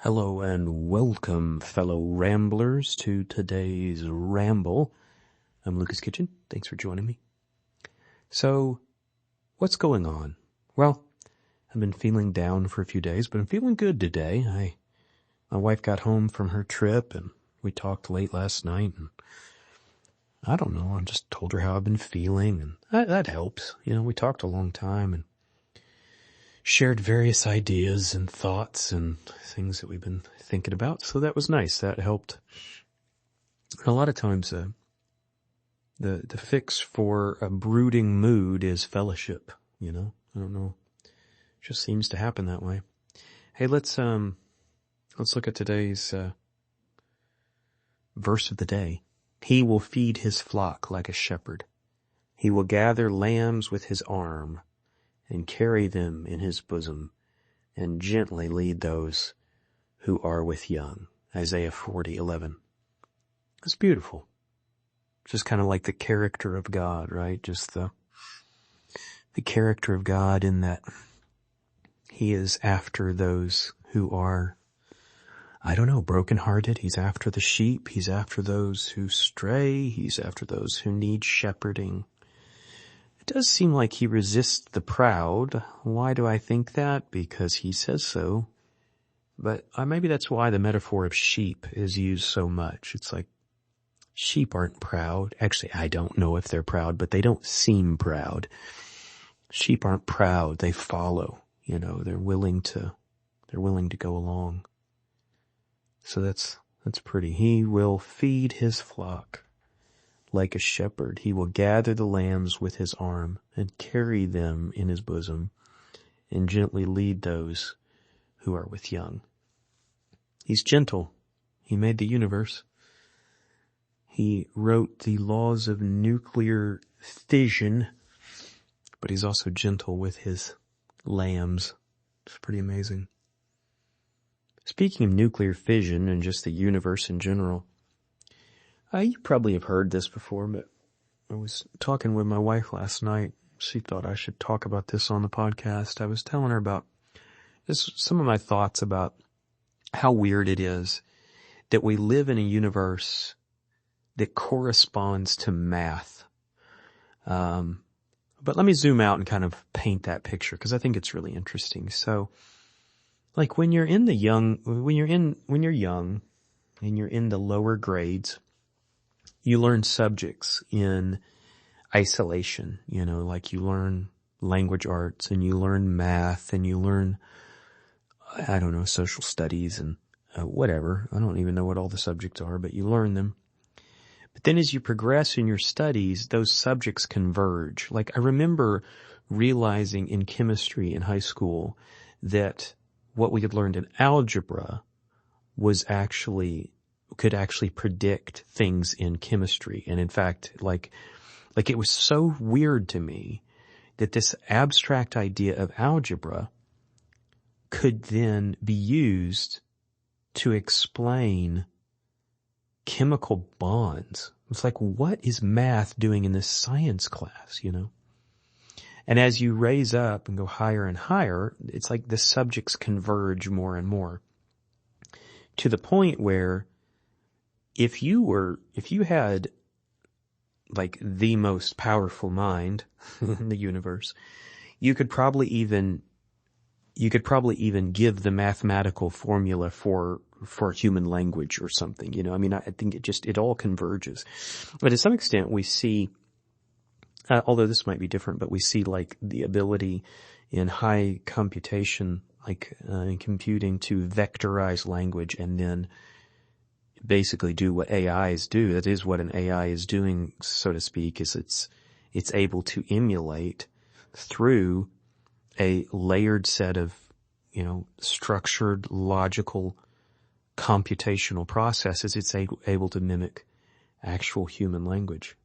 Hello and welcome, fellow ramblers, to today's ramble. I'm Lucas Kitchen. Thanks for joining me. So, what's going on? Well, I've been feeling down for a few days, but I'm feeling good today. My wife got home from her trip and we talked late last night, and I don't know, I just told her how I've been feeling, and that helps. We talked a long time and shared various ideas and thoughts and things that we've been thinking about. So that was nice. That helped. A lot of times, the fix for a brooding mood is fellowship. I don't know. It just seems to happen that way. Hey, let's look at today's, verse of the day. He will feed his flock like a shepherd. He will gather lambs with his arm and carry them in his bosom, and gently lead those who are with young. Isaiah 40:11. It's beautiful. Just kind of like the character of God, right? Just the character of God in that he is after those who are, brokenhearted. He's after the sheep. He's after those who stray. He's after those who need shepherding. It does seem like he resists the proud. Why do I think that? Because he says so. But maybe that's why the metaphor of sheep is used so much. It's like sheep aren't proud. Actually, I don't know if they're proud, but they don't seem proud. Sheep aren't proud. They follow. They're willing to go along. So that's pretty. He will feed his flock like a shepherd. He will gather the lambs with his arm and carry them in his bosom and gently lead those who are with young. He's gentle. He made the universe. He wrote the laws of nuclear fission, but he's also gentle with his lambs. It's pretty amazing. Speaking of nuclear fission and just the universe in general, you probably have heard this before, but I was talking with my wife last night. She thought I should talk about this on the podcast. I was telling her about some of my thoughts about how weird it is that we live in a universe that corresponds to math. But let me zoom out and kind of paint that picture, because I think it's really interesting. So, like when you're young and you're in the lower grades, you learn subjects in isolation, like you learn language arts and you learn math and you learn, social studies and whatever. I don't even know what all the subjects are, but you learn them. But then as you progress in your studies, those subjects converge. Like I remember realizing in chemistry in high school that what we had learned in algebra could actually predict things in chemistry. And in fact, like it was so weird to me that this abstract idea of algebra could then be used to explain chemical bonds. It's like, what is math doing in this science class, And as you raise up and go higher and higher, it's like the subjects converge more and more, to the point where if you had like the most powerful mind in the universe, you could probably even give the mathematical formula for human language or something, I think it all converges. But to some extent we see, although this might be different, but we see like the ability in high computation, like in computing, to vectorize language and then basically do what AIs do. That is what an AI is doing, so to speak, is it's able to emulate through a layered set of, structured, logical, computational processes. It's able to mimic actual human language.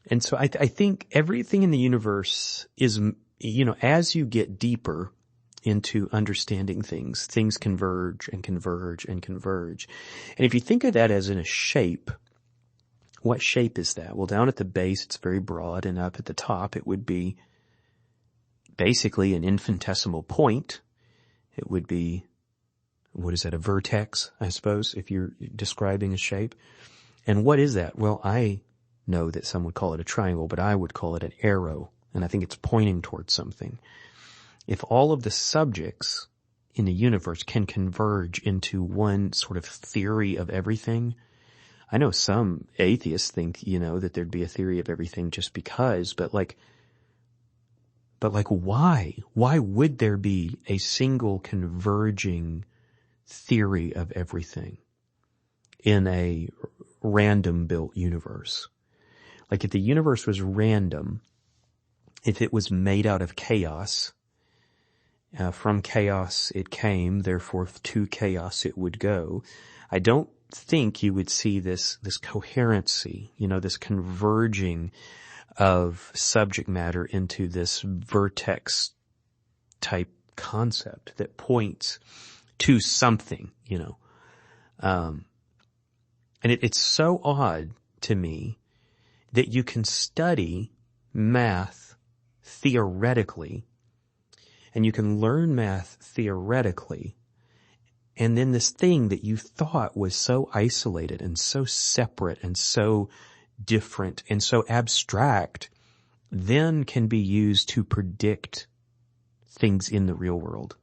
And so I think everything in the universe is, as you get deeper into understanding things converge and converge and converge. And if you think of that as in a shape, what shape is that? Well, down at the base, it's very broad, and up at the top, it would be basically an infinitesimal point. It would be what is that, a vertex, I suppose, if you're describing a shape. And what is that? Well, I know that some would call it a triangle, but I would call it an arrow, and I think it's pointing towards something. If all of the subjects in the universe can converge into one sort of theory of everything, I know some atheists think, that there'd be a theory of everything just because, but why? Why would there be a single converging theory of everything in a random built universe? Like if the universe was random, if it was made out of chaos, from chaos it came, therefore to chaos it would go, I don't think you would see this coherency, this converging of subject matter into this vertex type concept that points to something, and it's so odd to me that you can study math theoretically, and you can learn math theoretically, and then this thing that you thought was so isolated and so separate and so different and so abstract then can be used to predict things in the real world.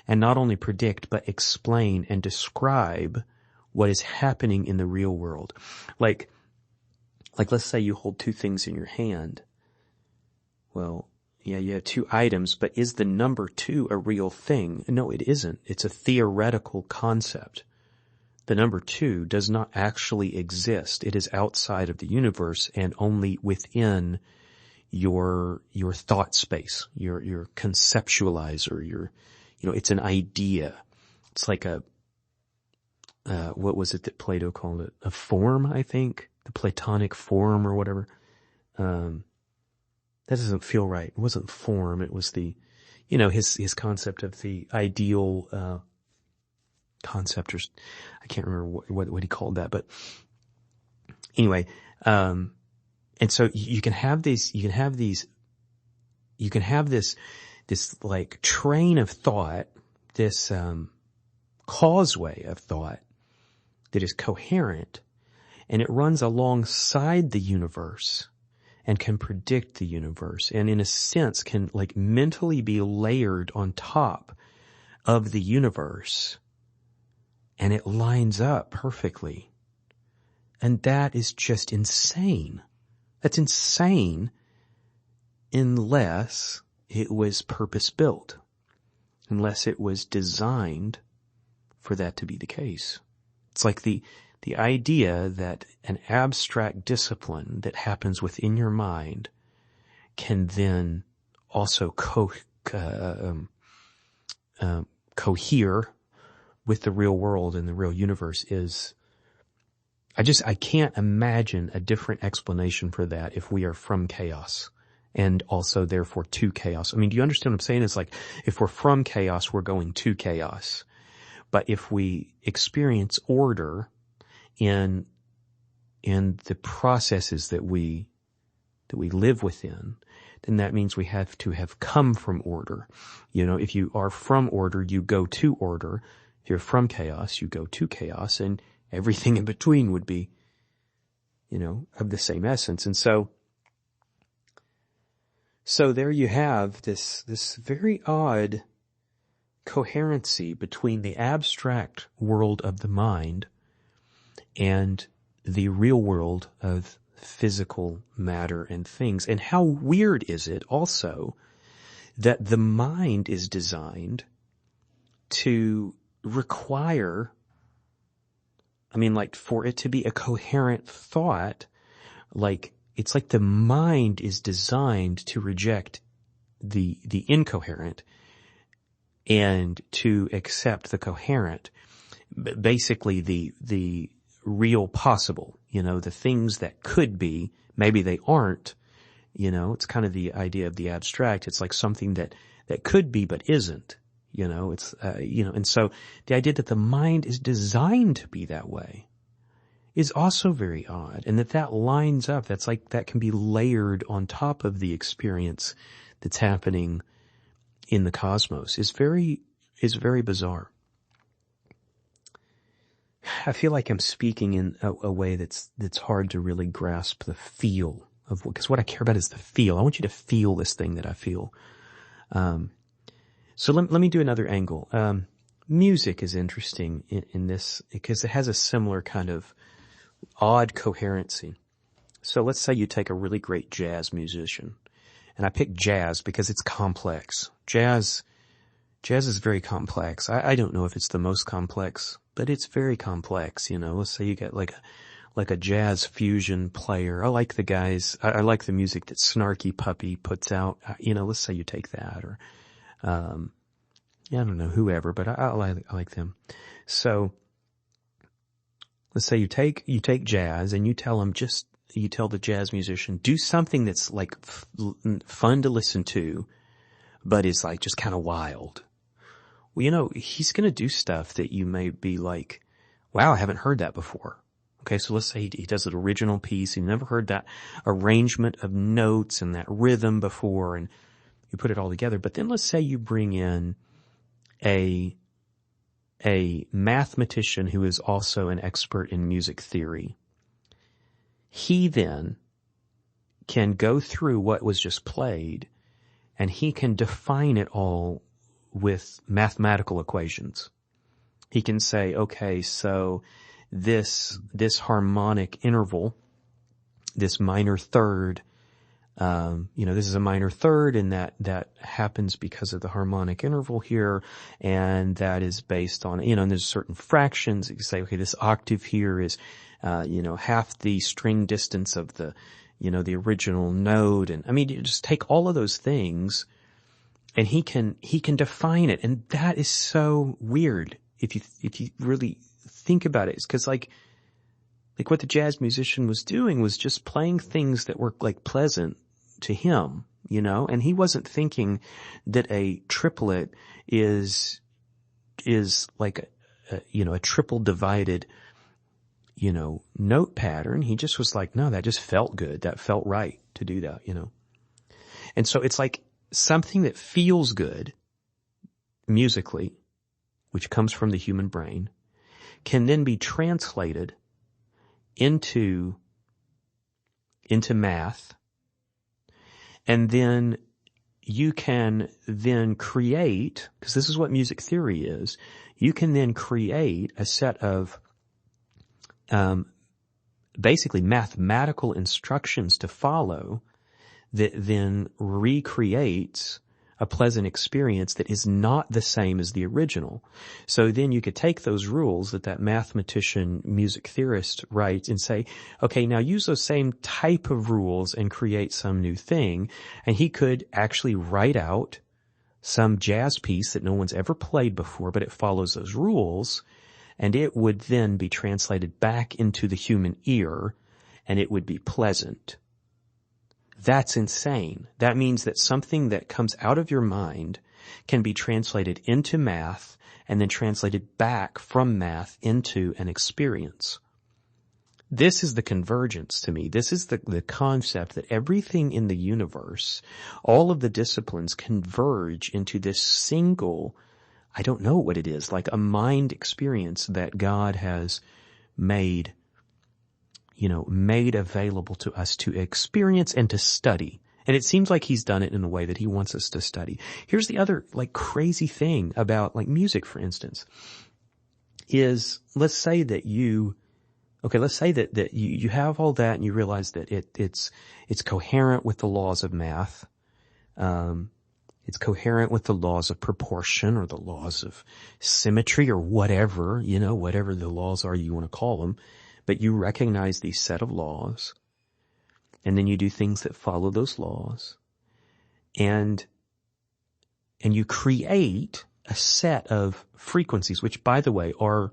And not only predict, but explain and describe what is happening in the real world. Like let's say you hold two things in your hand. Well, yeah, you have two items, but is the number 2 a real thing? No, it isn't. It's a theoretical concept. The number 2 does not actually exist. It is outside of the universe and only within your thought space, your conceptualizer, it's an idea. It's like what was it that Plato called it? A form, I think? The Platonic form or whatever. That doesn't feel right. It wasn't form. It was his concept of the ideal, concept, or I can't remember what he called that, but anyway, and so you can have this like train of thought, this causeway of thought that is coherent, and it runs alongside the universe and can predict the universe, and in a sense can like mentally be layered on top of the universe. And it lines up perfectly. And that is just insane. That's insane unless it was purpose-built, unless it was designed for that to be the case. It's like the idea that an abstract discipline that happens within your mind can then also cohere with the real world and the real universe is, I can't imagine a different explanation for that if we are from chaos and also therefore to chaos. I mean, do you understand what I'm saying? It's like if we're from chaos, we're going to chaos. But if we experience order in the processes that we live within, then that means we have to have come from order. If you are from order, you go to order. If you're from chaos, you go to chaos, and everything in between would be, of the same essence. And so there you have this very odd coherency between the abstract world of the mind and the real world of physical matter and things. And how weird is it also that the mind is designed to require, for it to be a coherent thought, it's like the mind is designed to reject the incoherent and to accept the coherent. Basically the real possible, the things that could be, maybe they aren't, it's kind of the idea of the abstract. It's like something that could be but isn't. And so the idea that the mind is designed to be that way is also very odd. And that lines up, that can be layered on top of the experience that's happening in the cosmos is very bizarre. I feel like I'm speaking in a way that's hard to really grasp the feel of, because what I care about is the feel. I want you to feel this thing that I feel. So let me do another angle. Music is interesting in this because it has a similar kind of odd coherency. So let's say you take a really great jazz musician, and I pick jazz because it's complex. Jazz is very complex. I don't know if it's the most complex, but it's very complex. Let's say you get like a jazz fusion player. I like the guys. I like the music that Snarky Puppy puts out. Let's say you take that, or I don't know, whoever, but I like them. So let's say you take jazz and you tell the jazz musician, do something that's like fun to listen to, but is like just kind of wild. Well, he's going to do stuff that you may be like, wow, I haven't heard that before. Okay, so let's say he does an original piece. You've never heard that arrangement of notes and that rhythm before, and you put it all together. But then let's say you bring in a mathematician who is also an expert in music theory. He then can go through what was just played, and he can define it all with mathematical equations. He can say, okay, so this harmonic interval, this minor third, this is a minor third, and that happens because of the harmonic interval here, and that is based on, and there's certain fractions. You can say, okay, this octave here is, half the string distance of the original note, and you just take all of those things, and he can define it, and that is so weird if you really think about it. It's because like what the jazz musician was doing was just playing things that were like pleasant to him, and he wasn't thinking that a triplet is like a triple divided, note pattern. He just was like, no, that just felt good. That felt right to do that, And so it's like something that feels good musically, which comes from the human brain, can then be translated into math, and then you can then create, because this is what music theory is, you can then create a set of basically mathematical instructions to follow that then recreates a pleasant experience that is not the same as the original. So then you could take those rules that mathematician, music theorist writes and say, okay, now use those same type of rules and create some new thing. And he could actually write out some jazz piece that no one's ever played before, but it follows those rules, and it would then be translated back into the human ear, and it would be pleasant. That's insane. That means that something that comes out of your mind can be translated into math and then translated back from math into an experience. This is the convergence to me. This is the concept that everything in the universe, all of the disciplines converge into this single, I don't know what it is, like a mind experience that God has made available to us to experience and to study. And it seems like he's done it in a way that he wants us to study. Here's the other crazy thing about music, for instance, is let's say that you have all that and you realize that it's coherent with the laws of math. It's coherent with the laws of proportion or the laws of symmetry or whatever the laws are you want to call them. But you recognize these set of laws, and then you do things that follow those laws, and you create a set of frequencies, which, by the way, are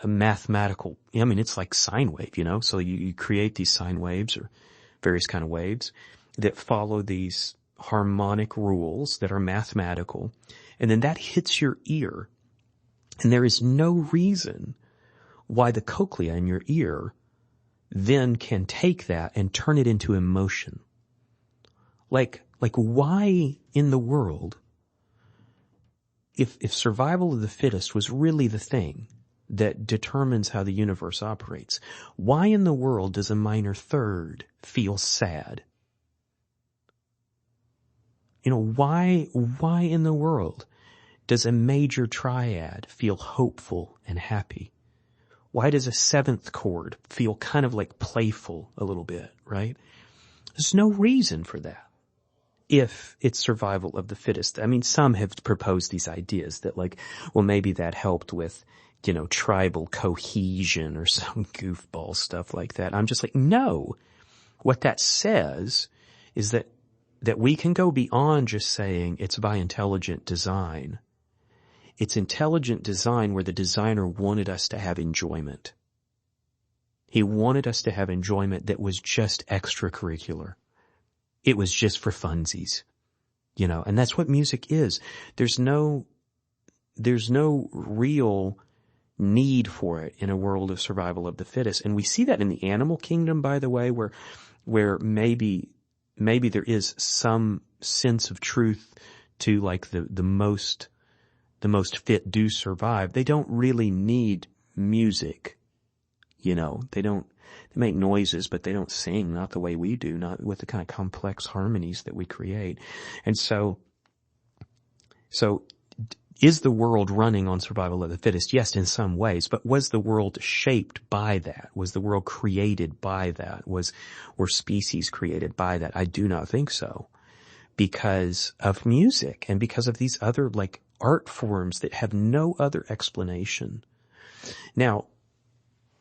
a mathematical, it's like sine wave, so you create these sine waves or various kind of waves that follow these harmonic rules that are mathematical, and then that hits your ear, and there is no reason why the cochlea in your ear then can take that and turn it into emotion. Like why in the world, if survival of the fittest was really the thing, that determines how the universe operates. Why in the world does a minor third feel sad? Why in the world does a major triad feel hopeful and happy? Why does a seventh chord feel kind of like playful a little bit, right? There's no reason for that if it's survival of the fittest. I mean, some have proposed these ideas that maybe that helped with, tribal cohesion or some goofball stuff like that. I'm just like, no. What that says is that we can go beyond just saying it's by intelligent design. It's intelligent design where the designer wanted us to have enjoyment. He wanted us to have enjoyment that was just extracurricular. It was just for funsies, and that's what music is. There's no real need for it in a world of survival of the fittest. And we see that in the animal kingdom, by the way, where maybe there is some sense of truth to the most fit do survive. They don't really need music. They make noises, but they don't sing, not the way we do, not with the kind of complex harmonies that we create. And so is the world running on survival of the fittest? Yes, in some ways, but was the world shaped by that? Was the world created by that? Were species created by that? I do not think so, because of music and because of these other art forms that have no other explanation. Now,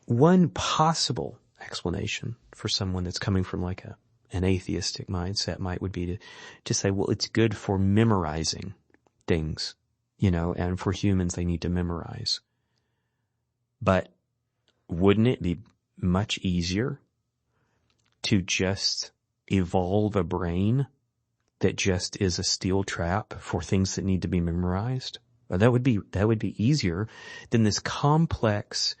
one possible explanation for someone that's coming from an atheistic mindset would be to say, well, it's good for memorizing things, and for humans, they need to memorize. But wouldn't it be much easier to just evolve a brain that just is a steel trap for things that need to be memorized? Well, that would be easier than this complex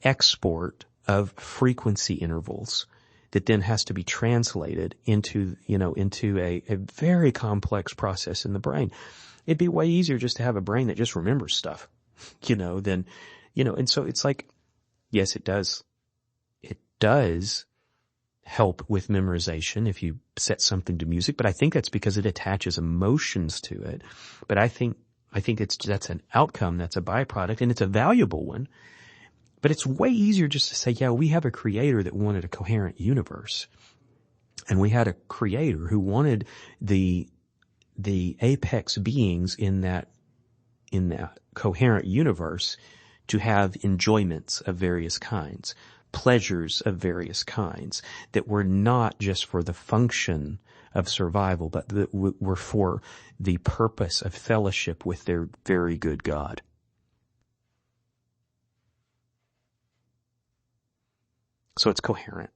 export of frequency intervals that then has to be translated into a very complex process in the brain. It'd be way easier just to have a brain that just remembers stuff, and so it's yes, it does. It does help with memorization if you set something to music, but I think that's because it attaches emotions to it. But I think that's an outcome, that's a byproduct, and it's a valuable one. But it's way easier just to say, yeah, we have a creator that wanted a coherent universe. And we had a creator who wanted the apex beings in that coherent universe to have enjoyments of various kinds, pleasures of various kinds that were not just for the function of survival, but that were for the purpose of fellowship with their very good God. So it's coherent.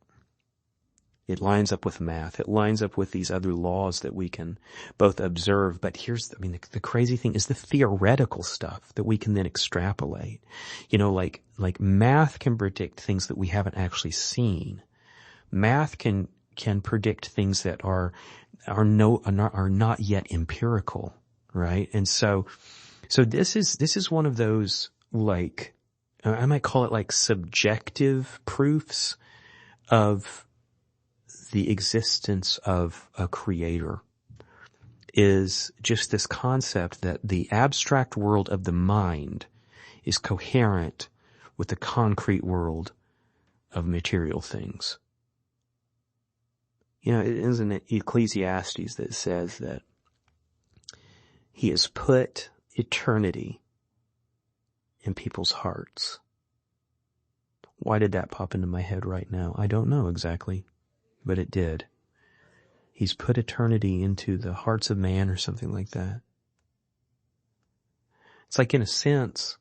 It lines up with math. It lines up with these other laws that we can both observe. But the crazy thing is the theoretical stuff that we can then extrapolate. Like math can predict things that we haven't actually seen. Math can predict things that are not yet empirical, right? And so this is one of those I might call it subjective proofs of the existence of a creator, is just this concept that the abstract world of the mind is coherent with the concrete world of material things. Isn't it Ecclesiastes that says that he has put eternity in people's hearts? Why did that pop into my head right now? I don't know exactly, but it did. He's put eternity into the hearts of man or something like that. It's in a sense,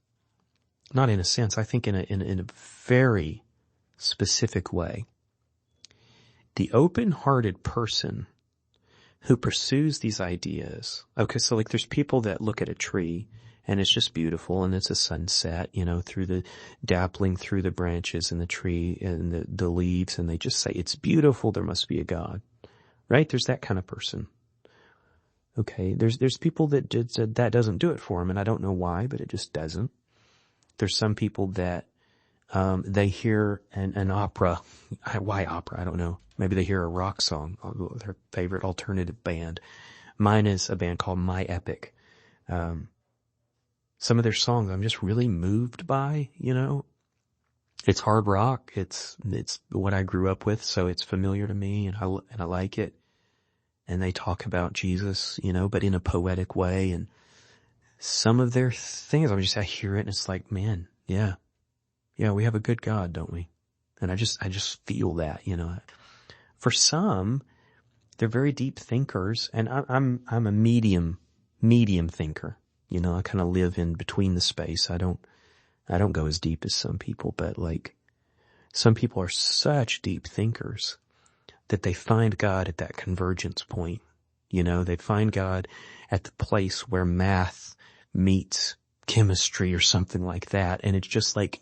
not in a sense, I think in a very specific way. The open-hearted person who pursues these ideas. Okay, so there's people that look at a tree and it's just beautiful, and it's a sunset, dappling through the branches and the tree and the leaves, and they just say, it's beautiful, there must be a God. Right? There's that kind of person. Okay, there's people that doesn't do it for them, and I don't know why, but it just doesn't. There's some people that, they hear an opera. Why opera? I don't know. Maybe they hear a rock song, their favorite alternative band. Mine is a band called My Epic. Some of their songs I'm just really moved by, It's hard rock. It's what I grew up with, so it's familiar to me, and I like it. And they talk about Jesus, but in a poetic way. And some of their things, I hear it and it's like, man, yeah, we have a good God, don't we? And I just feel that, For some, they're very deep thinkers, and I'm a medium thinker. I kind of live in between the space. I don't go as deep as some people, but like, some people are such deep thinkers that they find God at that convergence point. They find God at the place where math meets chemistry or something like that. And it's just like,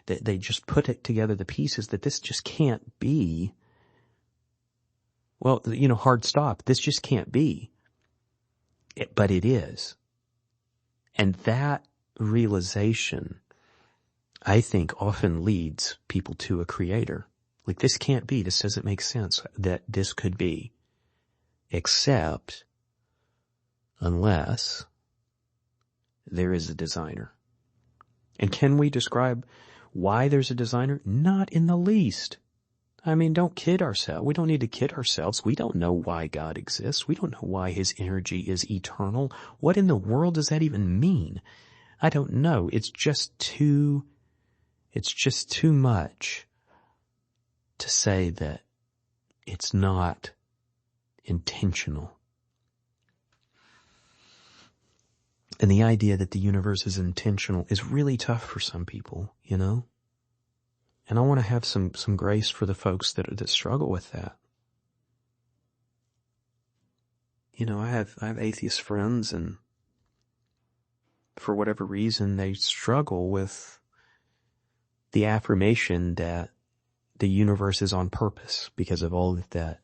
they just put it together, the pieces, that this just can't be, well, hard stop. This just can't be. But it is. And that realization, I think, often leads people to a creator. Like, this can't be, this doesn't make sense that this could be, except unless there is a designer. And can we describe why there's a designer? Not in the least. Don't kid ourselves. We don't need to kid ourselves. We don't know why God exists. We don't know why his energy is eternal. What in the world does that even mean? I don't know. It's just too much to say that it's not intentional. And the idea that the universe is intentional is really tough for some people, And I want to have some grace for the folks that struggle with that. I have atheist friends, and for whatever reason, they struggle with the affirmation that the universe is on purpose because of all that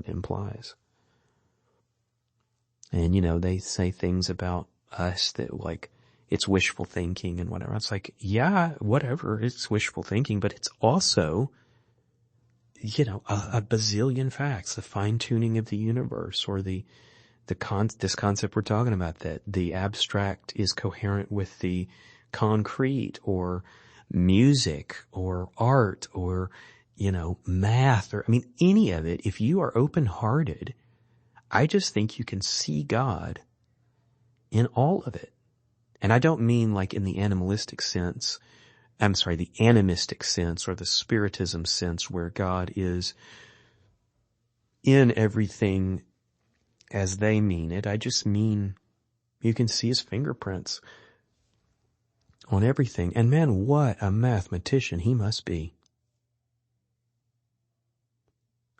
implies. And, they say things about us that, like, it's wishful thinking and whatever. It's like, yeah, whatever, it's wishful thinking, but it's also, a bazillion facts, the fine-tuning of the universe, or this concept we're talking about, that the abstract is coherent with the concrete, or music, or art, or, math, or, any of it. If you are open-hearted, I just think you can see God in all of it. And I don't mean like in the animistic sense, or the spiritism sense, where God is in everything as they mean it. I just mean you can see his fingerprints on everything. And man, what a mathematician he must be.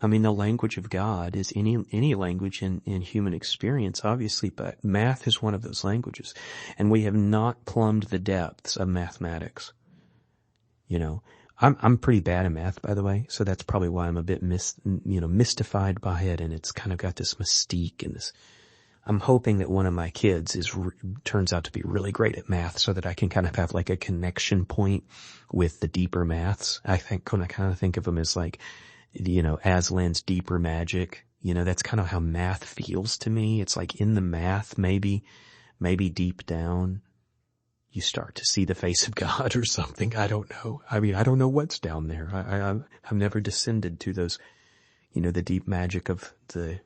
The language of God is any language in human experience, obviously, but math is one of those languages. And we have not plumbed the depths of mathematics. I'm pretty bad at math, by the way, so that's probably why I'm a bit mystified by it, and it's kind of got this mystique and this. I'm hoping that one of my kids turns out to be really great at math, so that I can kind of have like a connection point with the deeper maths. I kind of think of them as like, Aslan's deeper magic. That's kind of how math feels to me. It's like in the math, maybe deep down, you start to see the face of God or something. I don't know. I don't know what's down there. I've never descended to those, the deep magic of the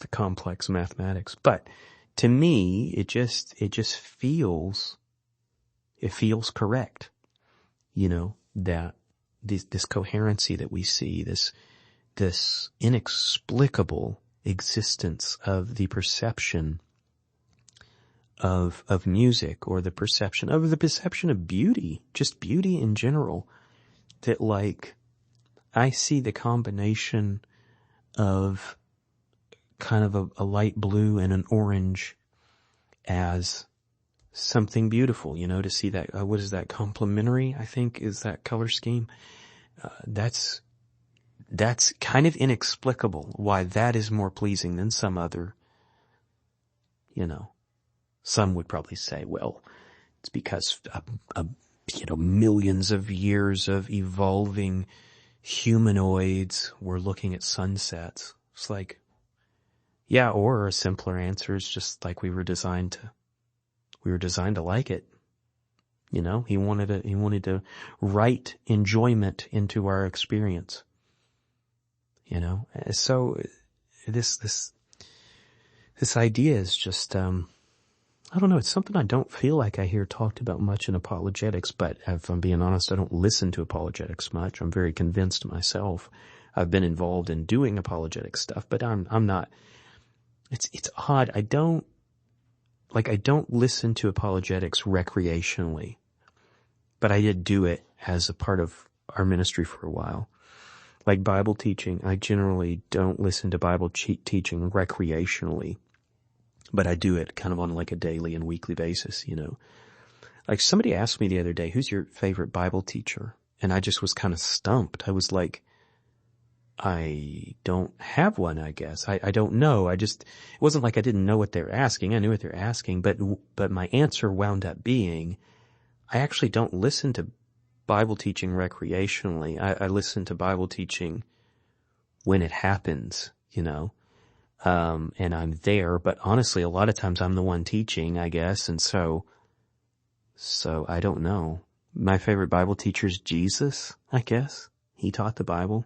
complex mathematics. But to me, it just feels correct. That this coherency that we see, this inexplicable existence of the perception of music, or the perception of beauty, just beauty in general, that, like, I see the combination of kind of a light blue and an orange as something beautiful, to see that, what is that, complementary, I think, is that color scheme. That's kind of inexplicable why that is more pleasing than some other, some would probably say, well, It's because millions of years of evolving humanoids were looking at sunsets. It's like, yeah, or a simpler answer is just like we were designed to like it. He wanted to write enjoyment into our experience. So this idea is just, I don't know, it's something I don't feel like I hear talked about much in apologetics, but if I'm being honest, I don't listen to apologetics much. I'm very convinced myself. I've been involved in doing apologetic stuff, but I'm not, it's odd. I don't listen to apologetics recreationally, but I did do it as a part of our ministry for a while. Like Bible teaching, I generally don't listen to Bible teaching recreationally, but I do it kind of on like a daily and weekly basis, Like somebody asked me the other day, who's your favorite Bible teacher? And I just was kind of stumped. I was like, I don't have one, I guess. I don't know. it wasn't like I didn't know what they were asking. I knew what they were asking, but my answer wound up being, I actually don't listen to Bible teaching recreationally. I listen to Bible teaching when it happens, and I'm there, but honestly, a lot of times I'm the one teaching, I guess, and so I don't know. My favorite Bible teacher is Jesus, I guess. He taught the Bible,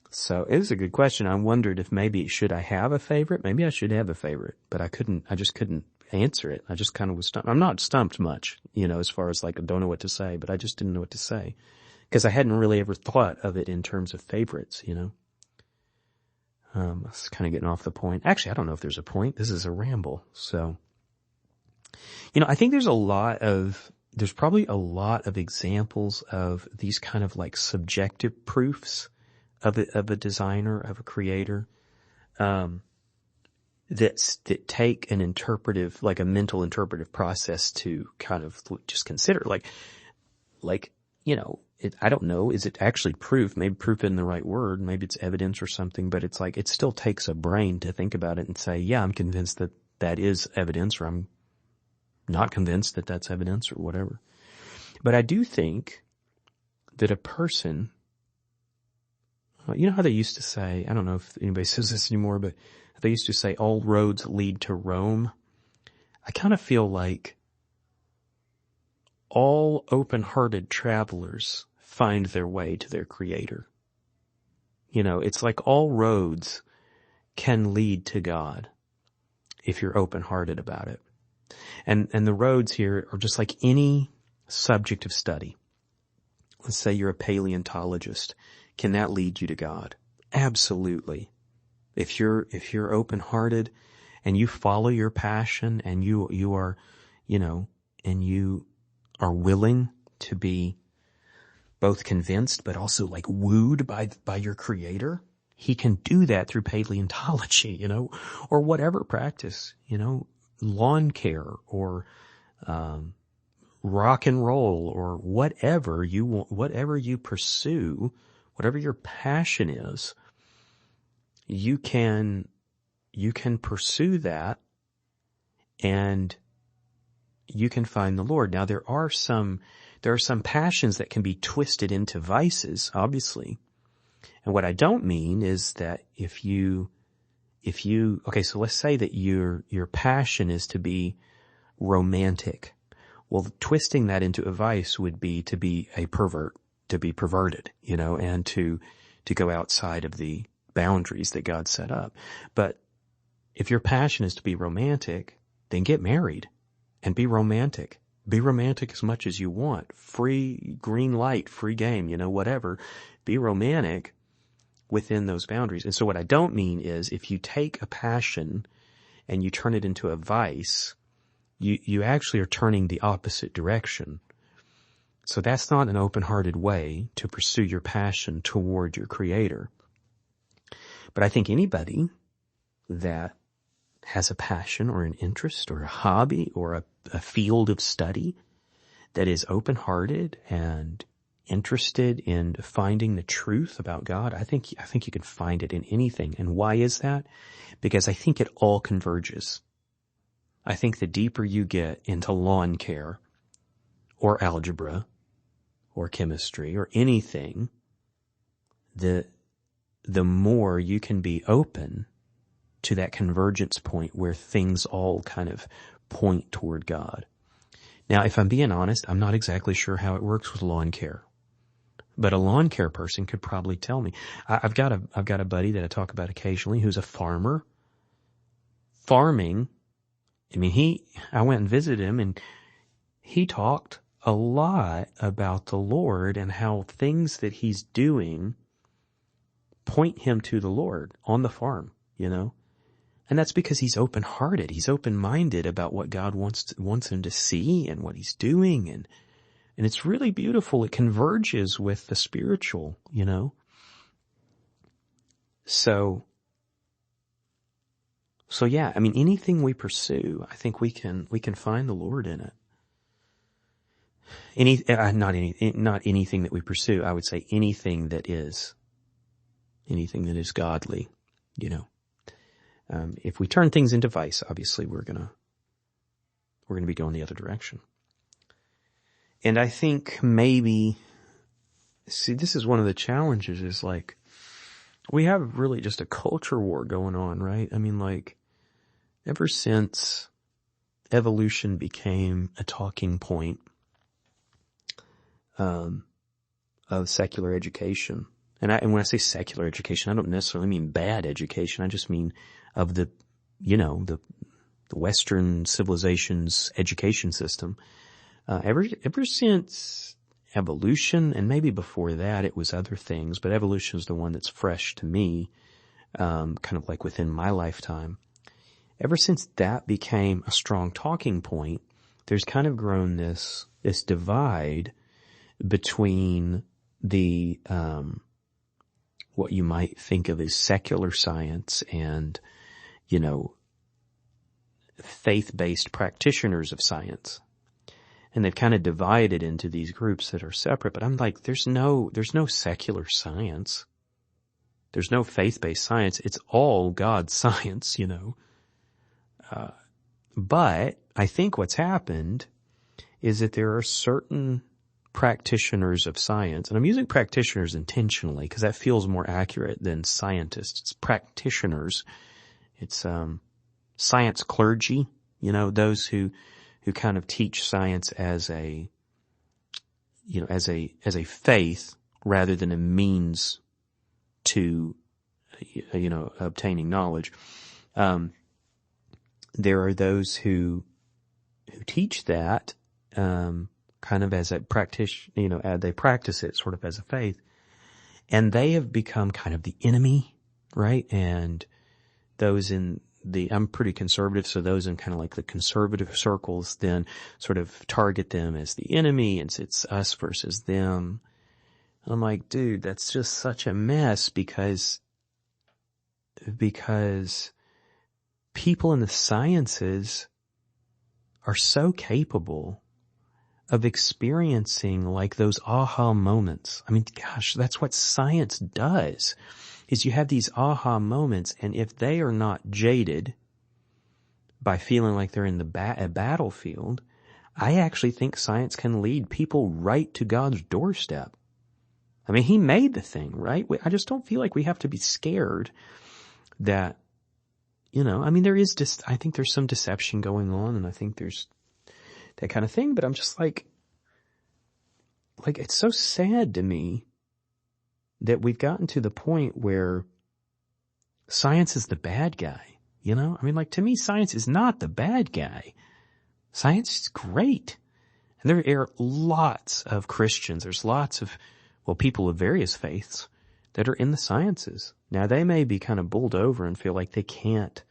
So it was a good question. I wondered if maybe should I have a favorite? Maybe I should have a favorite, but I just couldn't answer it. I just kind of was stumped. I'm not stumped much, as far as like I don't know what to say, but I just didn't know what to say because I hadn't really ever thought of it in terms of favorites, I was kind of getting off the point. Actually, I don't know if there's a point. This is a ramble. So, I think there's probably a lot of examples of these kind of like subjective proofs of a designer, of a creator, that take an interpretive, like a mental interpretive process to kind of just consider, I don't know, is it actually proof? Maybe proof isn't the right word. Maybe it's evidence or something, but it's like, it still takes a brain to think about it and say, yeah, I'm convinced that that is evidence, or I'm not convinced that that's evidence, or whatever. But I do think that a person, how they used to say, I don't know if anybody says this anymore, but they used to say all roads lead to Rome. I kind of feel like all open-hearted travelers find their way to their Creator. It's like all roads can lead to God if you're open-hearted about it. And the roads here are just like any subject of study. Let's say you're a paleontologist. Can that lead you to God? Absolutely. If you're open-hearted and you follow your passion and you are, and you are willing to be both convinced but also like wooed by your Creator, He can do that through paleontology, or whatever practice, lawn care or rock and roll or whatever you want, whatever you pursue, whatever your passion is. You can pursue that and you can find the Lord. Now there are some passions that can be twisted into vices, obviously. And what I don't mean is that okay, so let's say that your passion is to be romantic. Well, twisting that into a vice would be to be a pervert, to be perverted, and to go outside of the boundaries that God set up. But if your passion is to be romantic, then get married and be romantic. Be romantic as much as you want. Free green light, free game, whatever. Be romantic within those boundaries. And so what I don't mean is if you take a passion and you turn it into a vice, you actually are turning the opposite direction. So that's not an open-hearted way to pursue your passion toward your Creator. But I think anybody that has a passion or an interest or a hobby or a field of study that is open-hearted and interested in finding the truth about God, I think you can find it in anything. And why is that? Because I think it all converges. I think the deeper you get into lawn care or algebra or chemistry or anything, the more you can be open to that convergence point where things all kind of point toward God. Now, if I'm being honest, I'm not exactly sure how it works with lawn care, but a lawn care person could probably tell me. I've got a buddy that I talk about occasionally who's a farmer. Farming, I mean, I went and visited him and he talked a lot about the Lord and how things that he's doing point him to the Lord on the farm, you know? And that's because he's open-hearted. He's open-minded about what God wants him to see and what he's doing. And it's really beautiful. It converges with the spiritual, you know? So yeah, I mean, anything we pursue, I think we can find the Lord in it. Not anything that we pursue. I would say anything that is godly, you know. If we turn things into vice, obviously we're gonna be going the other direction. And I think maybe, see, this is one of the challenges is like, we have really just a culture war going on, right? I mean, like, ever since evolution became a talking point, of secular education, and when I say secular education, I don't necessarily mean bad education. I just mean of the Western civilization's education system. Ever since evolution, and maybe before that it was other things, but evolution is the one that's fresh to me, kind of like within my lifetime. Ever since that became a strong talking point, there's kind of grown this divide between the, what you might think of as secular science and, you know, faith-based practitioners of science. And they've kind of divided into these groups that are separate. But I'm like, there's no secular science. There's no faith-based science. It's all God's science, you know. But I think what's happened is that there are certain practitioners of science, and I'm using practitioners intentionally because that feels more accurate than scientists. It's practitioners. It's science clergy, you know, those who kind of teach science as a faith rather than a means to, you know, obtaining knowledge. There are those who teach that, kind of as a practice, you know, they practice it sort of as a faith, and they have become kind of the enemy, right? And those I'm pretty conservative, so those in kind of like the conservative circles then sort of target them as the enemy, and it's us versus them. I'm like, dude, that's just such a mess because people in the sciences are so capable of experiencing like those aha moments. I mean, gosh, that's what science does, is you have these aha moments, and if they are not jaded by feeling like they're in a battlefield, I actually think science can lead people right to God's doorstep. I mean, He made the thing, right? I just don't feel like we have to be scared that, you know, I mean, I think there's some deception going on, and I think there's that kind of thing, but I'm just like, it's so sad to me that we've gotten to the point where science is the bad guy, you know? I mean, like, to me, science is not the bad guy. Science is great. And there are lots of Christians, there's lots of, well, people of various faiths that are in the sciences. Now, they may be kind of bowled over and feel like they can't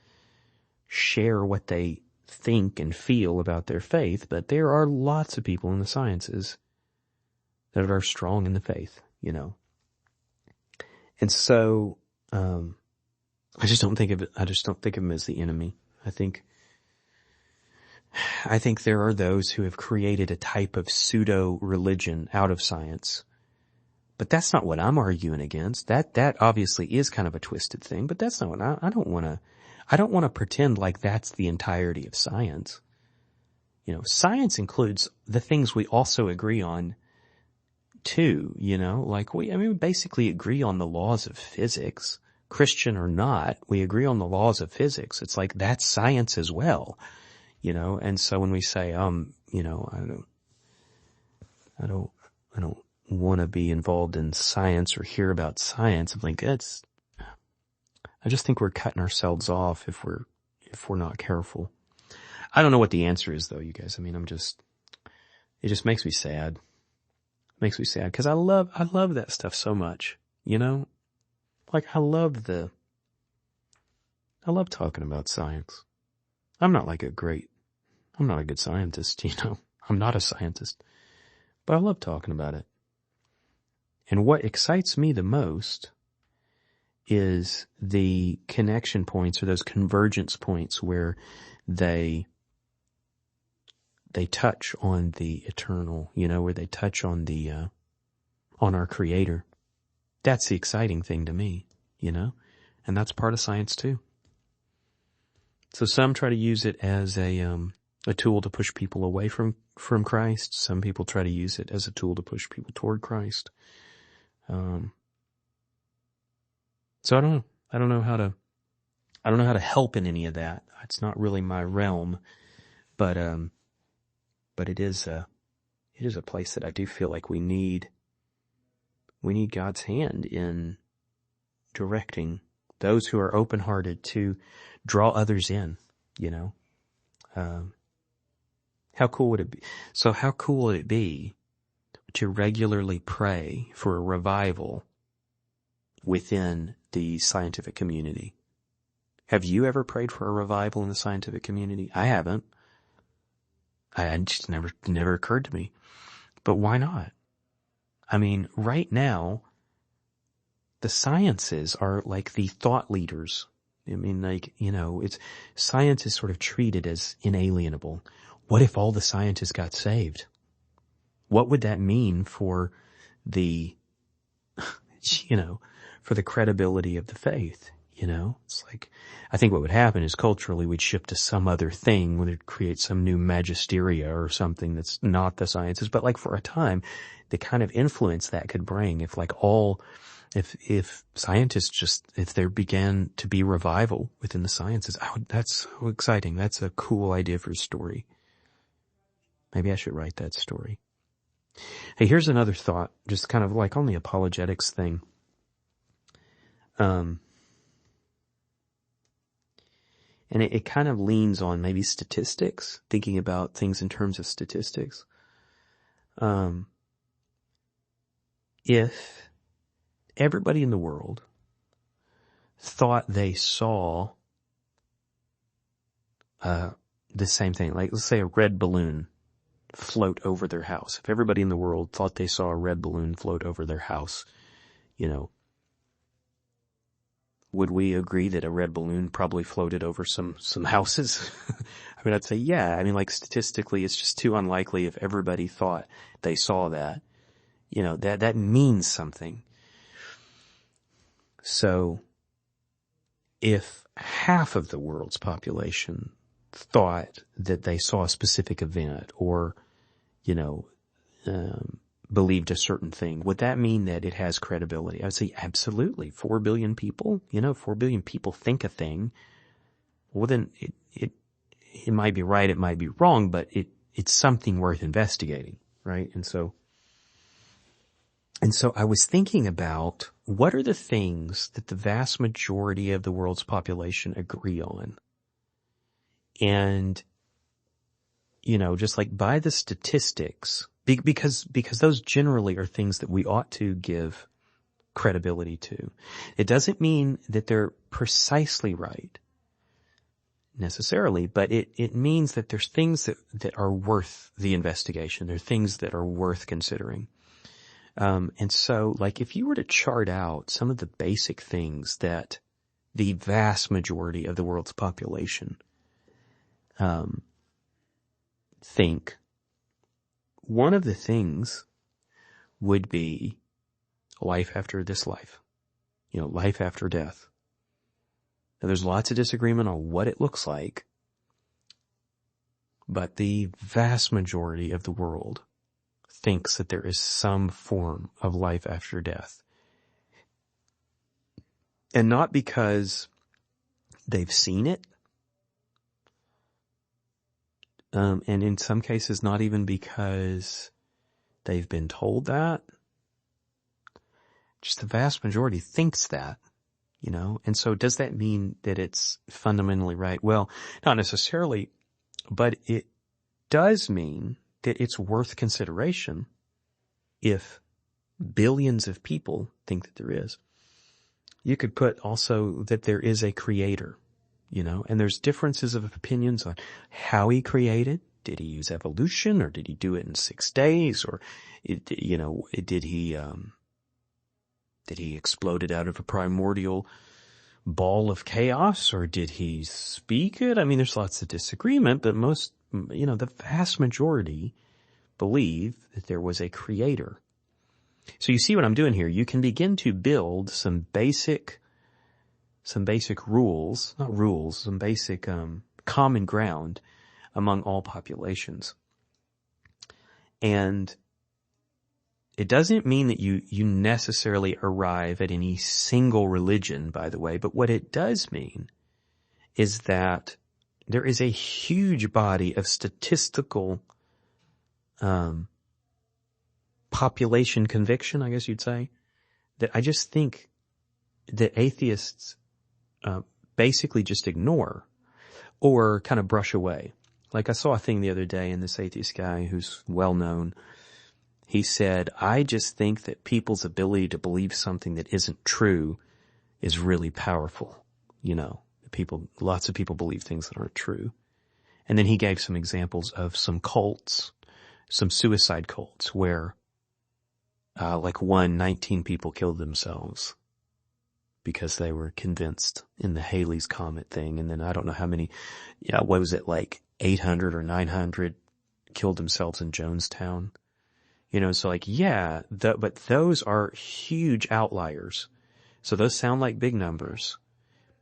share what they think and feel about their faith, but there are lots of people in the sciences that are strong in the faith, you know. And so, I just don't think of him as the enemy. I think there are those who have created a type of pseudo religion out of science. But that's not what I'm arguing against. That obviously is kind of a twisted thing, but that's not what I I don't want to pretend like that's the entirety of science. Science includes the things we also agree on too, like we basically agree on the laws of physics, Christian or not, we agree on the laws of physics. It's like that's science as well, and so when we say, I don't want to be involved in science or hear about science, I'm like, I just think we're cutting ourselves off if we're not careful. I don't know what the answer is though, you guys. It just makes me sad. Makes me sad because I love that stuff so much, like I love talking about science. I'm not a good scientist, I'm not a scientist, but I love talking about it. And what excites me the most is the connection points or those convergence points where they touch on the eternal, where they touch on on our Creator. That's the exciting thing to me, and that's part of science too. So some try to use it as a tool to push people away from Christ. Some people try to use it as a tool to push people toward Christ. So I don't know how to help in any of that. It's not really my realm, but it is a place that I do feel like we need God's hand in directing those who are open-hearted to draw others in, how cool would it be? So how cool would it be to regularly pray for a revival within the scientific community? Have you ever prayed for a revival in the scientific community? I haven't. I just never occurred to me. But why not? Right now, the sciences are like the thought leaders. Science is sort of treated as inalienable. What if all the scientists got saved? What would that mean for the, for the credibility of the faith? It's like, I think what would happen is culturally we'd shift to some other thing, we'd create some new magisteria or something that's not the sciences. But like for a time, the kind of influence that could bring if scientists if there began to be revival within the sciences, that's so exciting. That's a cool idea for a story. Maybe I should write that story. Hey, here's another thought, just kind of like on the apologetics thing. And it kind of leans on maybe statistics, thinking about things in terms of statistics. If everybody in the world thought they saw the same thing, like let's say a red balloon float over their house. If everybody in the world thought they saw a red balloon float over their house, would we agree that a red balloon probably floated over some houses? I'd say, yeah. Like statistically, it's just too unlikely if everybody thought they saw that. That means something. So if half of the world's population thought that they saw a specific event or, believed a certain thing, would that mean that it has credibility? I would say absolutely. 4 billion people, 4 billion people think a thing. Well, then it might be right, it might be wrong, but it's something worth investigating, right? And so I was thinking about what are the things that the vast majority of the world's population agree on? And, just like by the statistics, because those generally are things that we ought to give credibility to. It doesn't mean that they're precisely right necessarily, but it means that there's things that are worth the investigation. There are things that are worth considering. And so like if you were to chart out some of the basic things that the vast majority of the world's population think, one of the things would be life after this life, life after death. Now, there's lots of disagreement on what it looks like, but the vast majority of the world thinks that there is some form of life after death. And not because they've seen it, and in some cases not even because they've been told that. Just the vast majority thinks that, And so does that mean that it's fundamentally right? Well, not necessarily, but it does mean that it's worth consideration if billions of people think that there is. You could put also that there is a creator, and there's differences of opinions on how he created. Did he use evolution, or did he do it in 6 days, or did he explode it out of a primordial ball of chaos, or did he speak it? I mean, there's lots of disagreement, but most, the vast majority believe that there was a creator. So you see what I'm doing here. You can begin to build some basic rules, not rules, some basic common ground among all populations. And it doesn't mean that you necessarily arrive at any single religion, by the way, but what it does mean is that there is a huge body of statistical population conviction, I guess you'd say, that I just think that atheists basically just ignore or kind of brush away. Like I saw a thing the other day, and this atheist guy who's well known, he said, I just think that people's ability to believe something that isn't true is really powerful. Lots of people believe things that aren't true. And then he gave some examples of some cults, some suicide cults where, 19 people killed themselves because they were convinced in the Halley's Comet thing. And then I don't know how many, what was it, like 800 or 900 killed themselves in Jonestown. But those are huge outliers. So those sound like big numbers.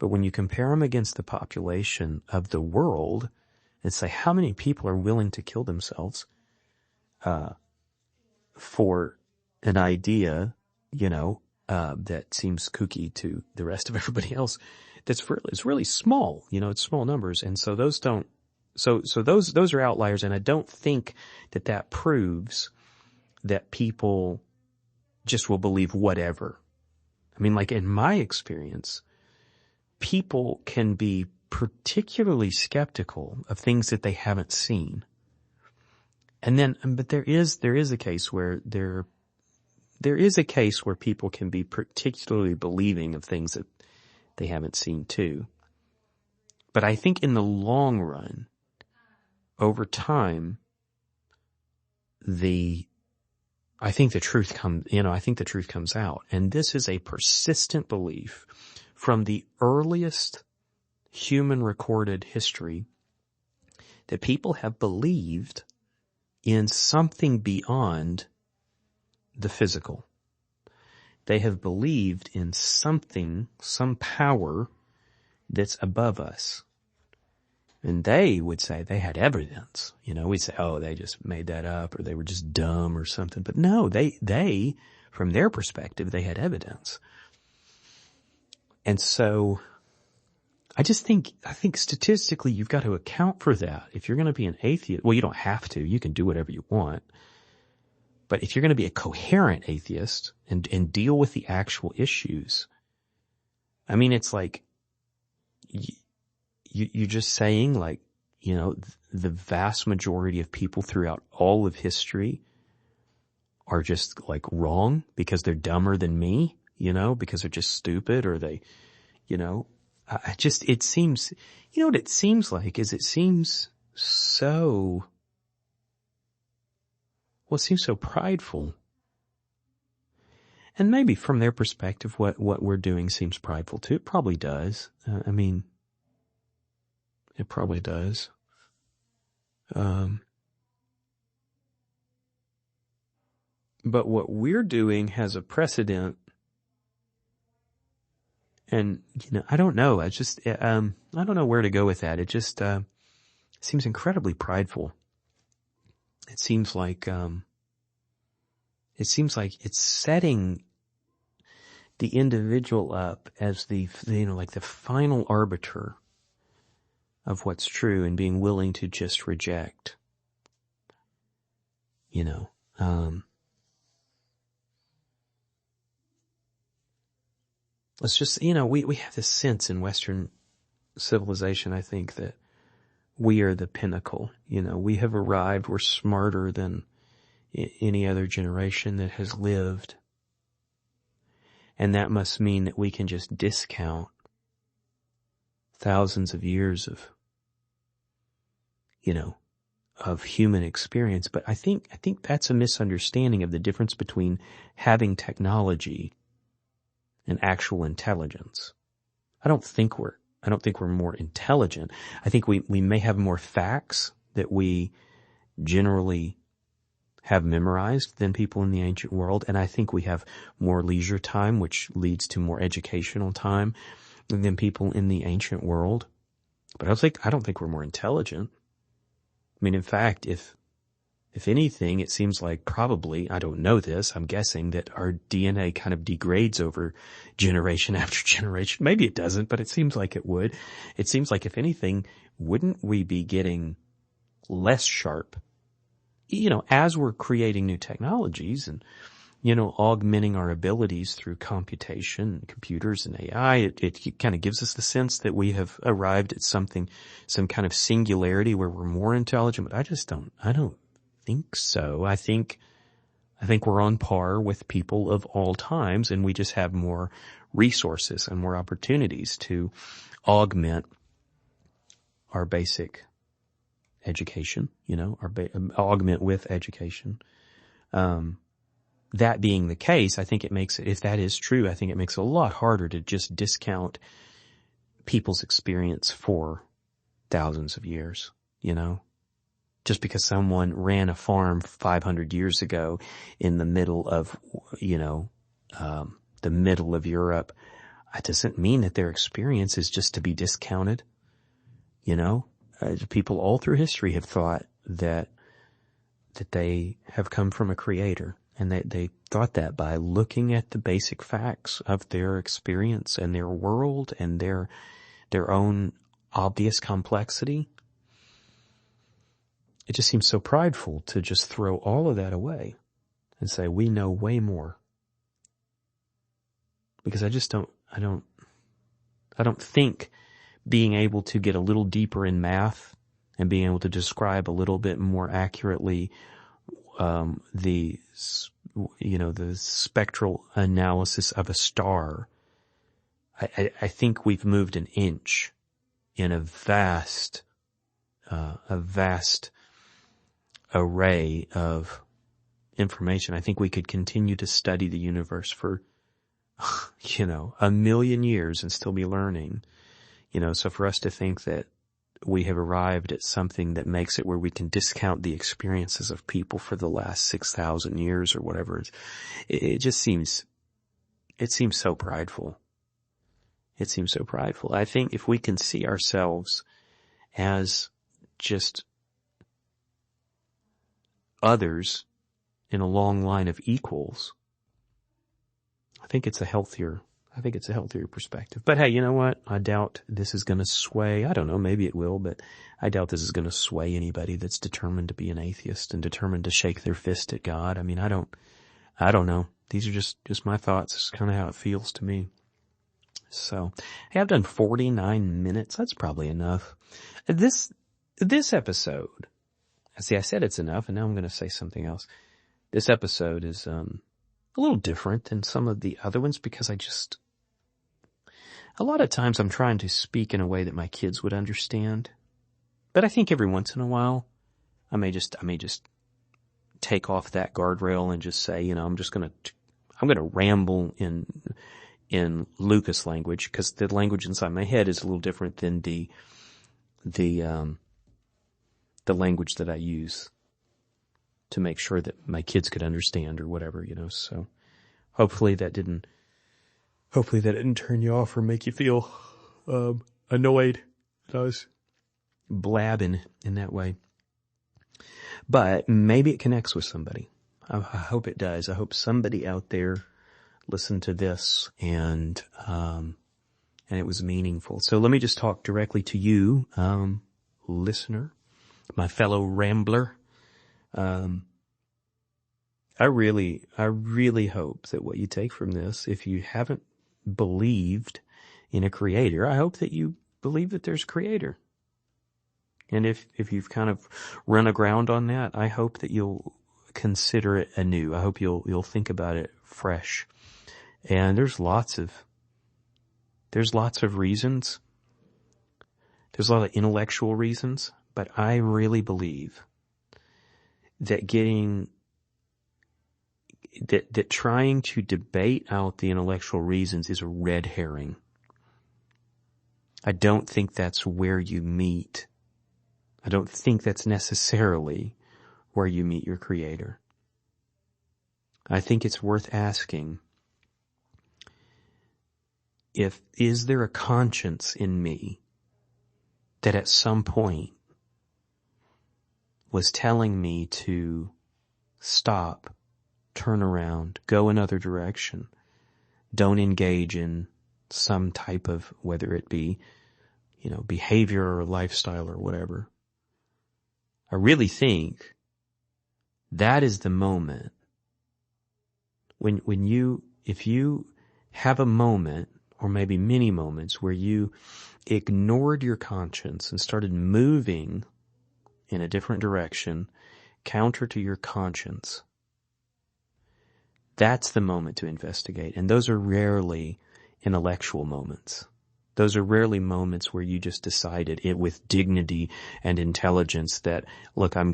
But when you compare them against the population of the world and say how many people are willing to kill themselves, for an idea, that seems kooky to the rest of everybody else, it's really small, it's small numbers. And so those those are outliers. And I don't think that proves that people just will believe whatever. I mean, like in my experience, people can be particularly skeptical of things that they haven't seen. And then, but there is a case where there is a case where people can be particularly believing of things that they haven't seen too. But I think in the long run, over time, I think the truth comes out. And this is a persistent belief from the earliest human recorded history that people have believed in something beyond the physical. They have believed in something, some power that's above us. And they would say they had evidence. We'd say, oh, they just made that up, or they were just dumb or something. But no, they, from their perspective, they had evidence. And so I think statistically you've got to account for that. If you're going to be an atheist, well, you don't have to. You can do whatever you want. But if you're going to be a coherent atheist and deal with the actual issues, I mean, it's like you're just saying, like, the vast majority of people throughout all of history are just like wrong because they're dumber than me, because they're just stupid, or they, it seems, what it seems like is it seems so prideful. And maybe from their perspective, what we're doing seems prideful too. It probably does. It probably does. But what we're doing has a precedent And, I don't know. I don't know where to go with that. It just, seems incredibly prideful. It seems like it's setting the individual up as like the final arbiter of what's true and being willing to just reject, let's just, we have this sense in Western civilization, I think, that we are the pinnacle. We have arrived. We're smarter than any other generation that has lived. And that must mean that we can just discount thousands of years of human experience. But I think that's a misunderstanding of the difference between having technology and actual intelligence. I don't think we're more intelligent. I think we may have more facts that we generally have memorized than people in the ancient world. And I think we have more leisure time, which leads to more educational time than people in the ancient world. But I don't think we're more intelligent. I mean, in fact, if anything, it seems like probably, I don't know this, I'm guessing that our DNA kind of degrades over generation after generation. Maybe it doesn't, but it seems like it would. It seems like if anything, wouldn't we be getting less sharp, as we're creating new technologies and, augmenting our abilities through computation, computers and AI, it kind of gives us the sense that we have arrived at some kind of singularity where we're more intelligent, but I don't think so. I think we're on par with people of all times, and we just have more resources and more opportunities to augment our basic education, augment with education. That being the case, I think if that is true, I think it makes it a lot harder to just discount people's experience for thousands of years, just because someone ran a farm 500 years ago in the middle of, the middle of Europe, it doesn't mean that their experience is just to be discounted. People all through history have thought that they have come from a creator, and they thought that by looking at the basic facts of their experience and their world and their own obvious complexity. It just seems so prideful to just throw all of that away and say, we know way more. Because I don't think being able to get a little deeper in math and being able to describe a little bit more accurately, the spectral analysis of a star. I think we've moved an inch in a vast array of information. I think we could continue to study the universe for, 1,000,000 years and still be learning. So for us to think that we have arrived at something that makes it where we can discount the experiences of people for the last 6,000 years or whatever, it just seems so prideful. It seems so prideful. I think if we can see ourselves as just others in a long line of equals, I think it's a healthier perspective. But hey, you know what? I doubt this is going to sway. I don't know. Maybe it will, but I doubt this is going to sway anybody that's determined to be an atheist and determined to shake their fist at God. I mean, I don't know. These are just my thoughts. It's kind of how it feels to me. So, hey, I've done 49 minutes. That's probably enough. This episode, see, I said it's enough, and now I'm going to say something else. This episode is, a little different than some of the other ones because a lot of times I'm trying to speak in a way that my kids would understand. But I think every once in a while, I may just take off that guardrail and just say, I'm going to ramble in Lucas language, because the language inside my head is a little different than the language that I use to make sure that my kids could understand or whatever, so hopefully that didn't Hopefully that didn't turn you off or make you feel annoyed that I was blabbing in that way. But maybe it connects with somebody. I hope it does. I hope somebody out there listened to this and it was meaningful. So let me just talk directly to you, listener, my fellow rambler. I really hope that what you take from this, if you haven't believed in a creator, I hope that you believe that there's a creator. And if you've kind of run aground on that, I hope that you'll consider it anew. I hope you'll think about it fresh. And there's lots of reasons. There's a lot of intellectual reasons, but I really believe that that trying to debate out the intellectual reasons is a red herring. I don't think that's where you meet. I don't think that's necessarily where you meet your creator. I think it's worth asking, is there a conscience in me that at some point was telling me to stop, turn around, go another direction, don't engage in some type of, whether it be, behavior or lifestyle or whatever. I really think that is the moment if you have a moment, or maybe many moments, where you ignored your conscience and started moving in a different direction, counter to your conscience, that's the moment to investigate. And those are rarely intellectual moments. Those are rarely moments where you just decided it with dignity and intelligence that, look, I'm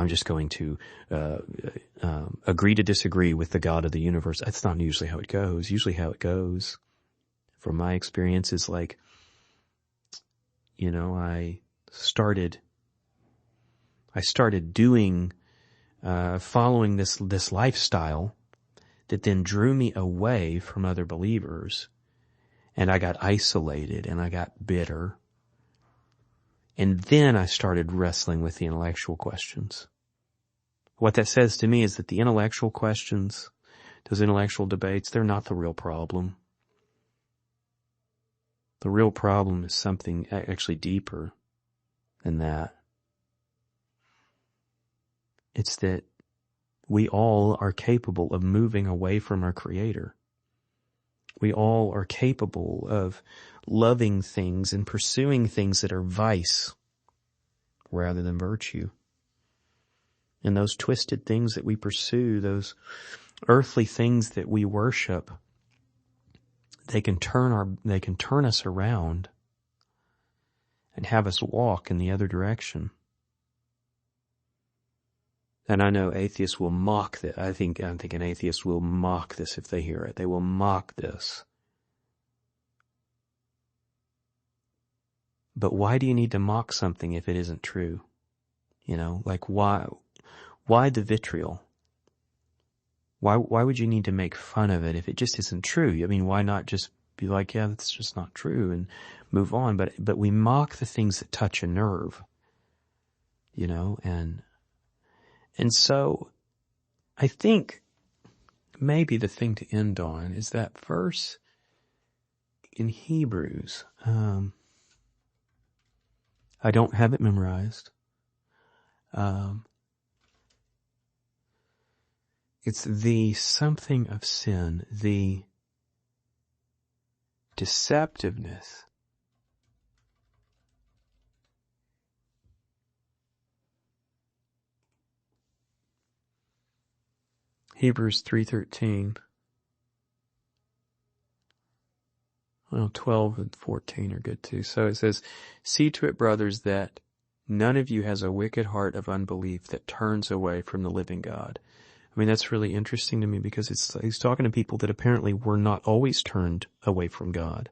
just going to agree to disagree with the God of the universe. That's not usually how it goes. Usually how it goes, from my experience, is like, I started doing, following this lifestyle that then drew me away from other believers. And I got isolated and I got bitter. And then I started wrestling with the intellectual questions. What that says to me is that the intellectual questions, those intellectual debates, they're not the real problem. The real problem is something actually deeper than that. It's that we all are capable of moving away from our Creator. We all are capable of loving things and pursuing things that are vice rather than virtue. And those twisted things that we pursue, those earthly things that we worship, they can turn us around and have us walk in the other direction. And I know atheists will mock that. I'm thinking atheists will mock this if they hear it. They will mock this. But why do you need to mock something if it isn't true? Why the vitriol? Why would you need to make fun of it if it just isn't true? I mean, why not just be like, yeah, that's just not true, and move on? But we mock the things that touch a nerve, and so I think maybe the thing to end on is that verse in Hebrews. I don't have it memorized. It's the something of sin, the deceptiveness. Hebrews 3:13. Well, 12 and 14 are good too. So it says, "See to it, brothers, that none of you has a wicked heart of unbelief that turns away from the living God." I mean, that's really interesting to me because he's talking to people that apparently were not always turned away from God,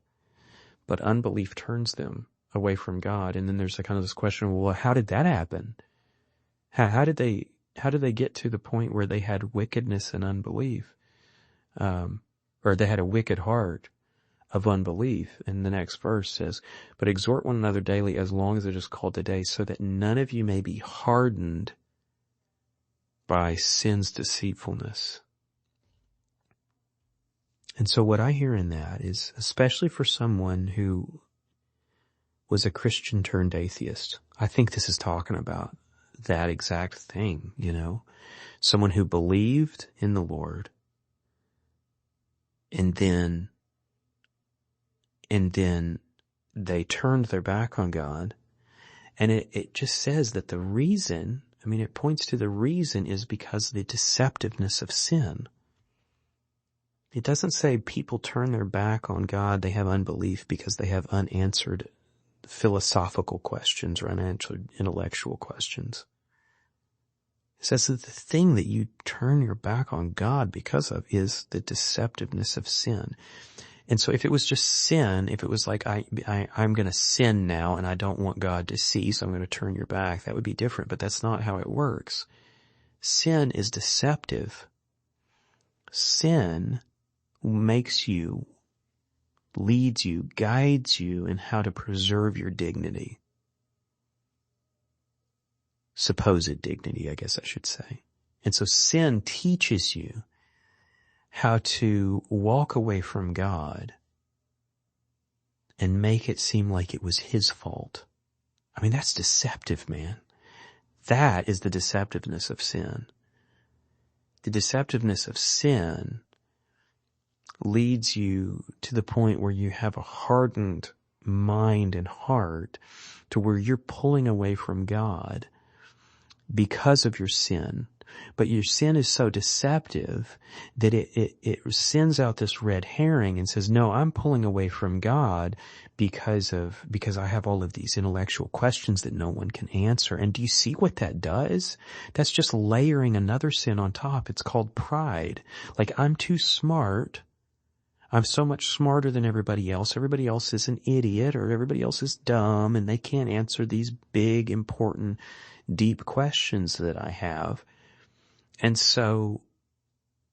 but unbelief turns them away from God. And then there's kind of this question, well, how did that happen? How did they get to the point where they had wickedness and unbelief? or they had a wicked heart of unbelief. And the next verse says, but exhort one another daily as long as it is called today, so that none of you may be hardened by sin's deceitfulness. And so what I hear in that is, especially for someone who was a Christian turned atheist, I think this is talking about that exact thing, someone who believed in the Lord and then they turned their back on God. And it just says that the reason, it points to the reason is because of the deceptiveness of sin. It doesn't say people turn their back on God, they have unbelief because they have unanswered philosophical questions or unanswered intellectual questions. It says that the thing that you turn your back on God because of is the deceptiveness of sin. And so if it was just sin, if it was like, I'm going to sin now and I don't want God to see, so I'm going to turn your back, that would be different. But that's not how it works. Sin is deceptive. Sin makes you, leads you, guides you in how to preserve your dignity. Supposed dignity, I guess I should say. And so sin teaches you how to walk away from God and make it seem like it was His fault. That's deceptive, man. That is the deceptiveness of sin. The deceptiveness of sin leads you to the point where you have a hardened mind and heart to where you're pulling away from God because of your sin. But your sin is so deceptive that it sends out this red herring and says, no, I'm pulling away from God because I have all of these intellectual questions that no one can answer. And do you see what that does? That's just layering another sin on top. It's called pride. Like, I'm too smart. I'm so much smarter than everybody else. Everybody else is an idiot, or everybody else is dumb, and they can't answer these big, important, deep questions that I have. And so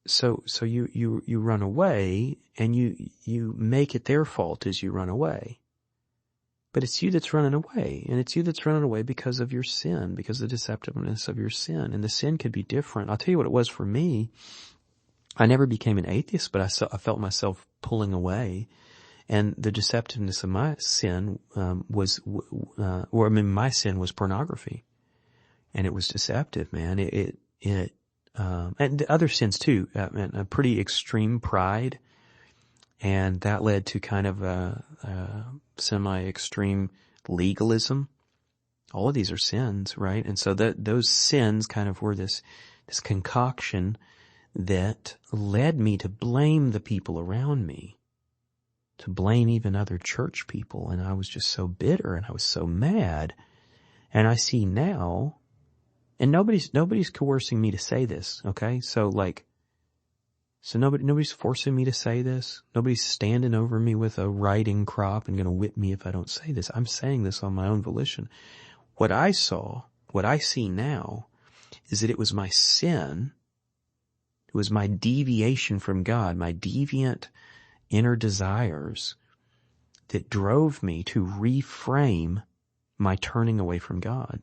you run away, and you make it their fault as you run away. But it's you that's running away, and it's you that's running away because of your sin, because of the deceptiveness of your sin. And the sin could be different. I'll tell you what it was for me. I never became an atheist, but I felt myself pulling away. And the deceptiveness of my sin my sin was pornography. And it was deceptive, man. And the other sins too, a pretty extreme pride. And that led to kind of a semi-extreme legalism. All of these are sins, right? And so those sins kind of were this concoction that led me to blame the people around me, to blame even other church people. And I was just so bitter, and I was so mad. And I see now, and nobody's coercing me to say this, okay? So nobody's forcing me to say this. Nobody's standing over me with a riding crop and gonna whip me if I don't say this. I'm saying this on my own volition. What I see now is that it was my sin. It was my deviation from God, my deviant inner desires that drove me to reframe my turning away from God.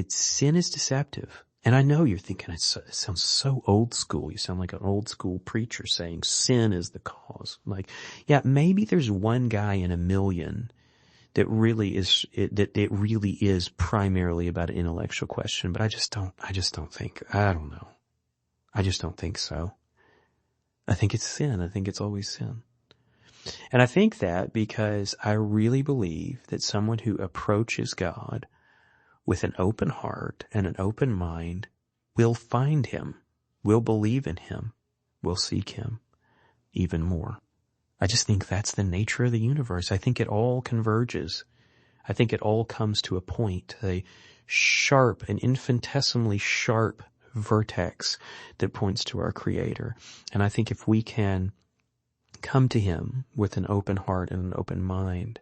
Sin is deceptive. And I know you're thinking, it sounds so old school. You sound like an old school preacher saying sin is the cause. Like, yeah, maybe there's one guy in a million that really is, that it really is primarily about an intellectual question, but I just don't think, I don't know. I just don't think so. I think it's sin. I think it's always sin. And I think that because I really believe that someone who approaches God with an open heart and an open mind will find Him, will believe in Him, will seek Him even more. I just think that's the nature of the universe. I think it all converges. I think it all comes to a point, a sharp, an infinitesimally sharp vertex that points to our Creator. And I think if we can come to Him with an open heart and an open mind,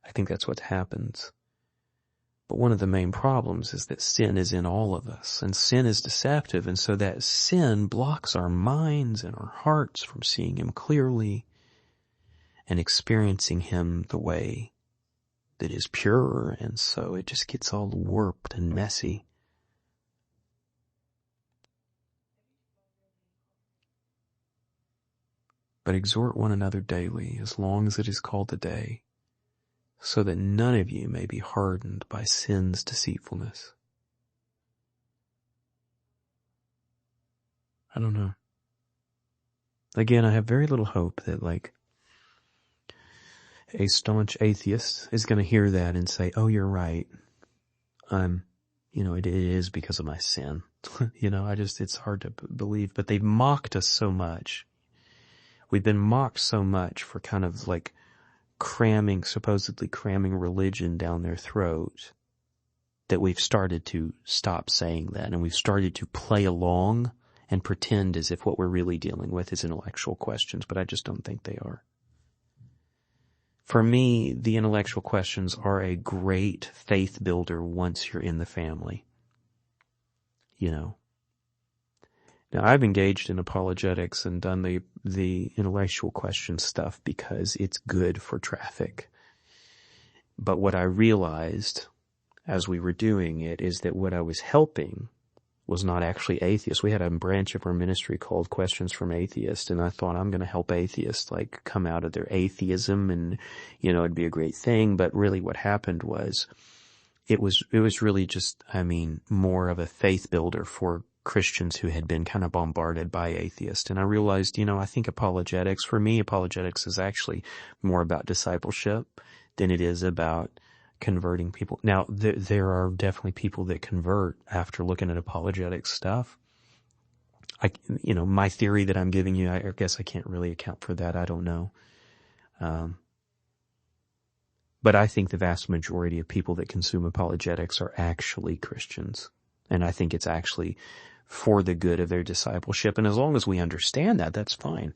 I think that's what happens. But one of the main problems is that sin is in all of us, and sin is deceptive, and so that sin blocks our minds and our hearts from seeing Him clearly and experiencing Him the way that is pure, and so it just gets all warped and messy. But exhort one another daily, as long as it is called a day, so that none of you may be hardened by sin's deceitfulness. I don't know. Again, I have very little hope that, like, a staunch atheist is going to hear that and say, oh, you're right. It is because of my sin. It's hard to believe, but they've mocked us so much. We've been mocked so much for kind of like supposedly cramming religion down their throat, that we've started to stop saying that, and we've started to play along and pretend as if what we're really dealing with is intellectual questions, but I just don't think they are. For me, the intellectual questions are a great faith builder once you're in the family. Now, I've engaged in apologetics and done the intellectual question stuff because it's good for traffic. But what I realized as we were doing it is that what I was helping was not actually atheists. We had a branch of our ministry called Questions from Atheists, and I thought, I'm going to help atheists like come out of their atheism, and it'd be a great thing. But really what happened was it was really just, more of a faith builder for Christians who had been kind of bombarded by atheists. And I realized, I think apologetics is actually more about discipleship than it is about converting people. Now, there are definitely people that convert after looking at apologetic stuff. My theory that I'm giving you, I guess I can't really account for that. I don't know. But I think the vast majority of people that consume apologetics are actually Christians. And I think it's actually for the good of their discipleship. And as long as we understand that, that's fine.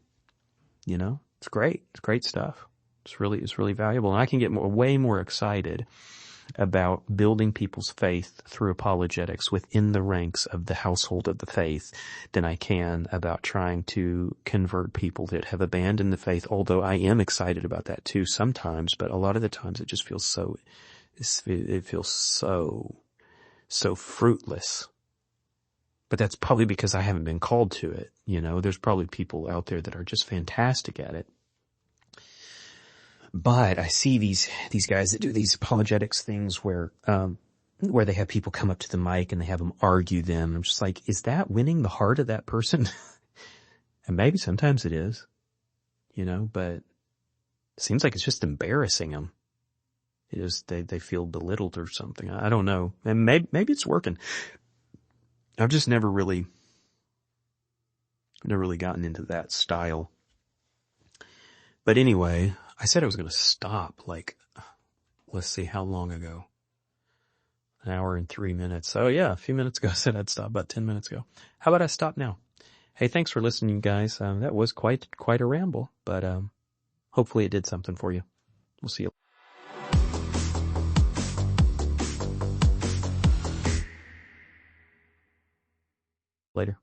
It's great. It's great stuff. It's really valuable. And I can get way more excited about building people's faith through apologetics within the ranks of the household of the faith than I can about trying to convert people that have abandoned the faith, although I am excited about that too sometimes, but a lot of the times it just feels so fruitless. But that's probably because I haven't been called to it. There's probably people out there that are just fantastic at it. But I see these guys that do these apologetics things where they have people come up to the mic and they have them argue them. I'm just like, is that winning the heart of that person? And maybe sometimes it is, but it seems like it's just embarrassing them. It is, they feel belittled or something. I don't know. And maybe it's working. I've just never really gotten into that style. But anyway, I said I was going to stop, let's see, how long ago? An hour and 3 minutes. So yeah, a few minutes ago I said I'd stop, about 10 minutes ago. How about I stop now? Hey, thanks for listening, guys. That was quite a ramble, but hopefully it did something for you. We'll see you later.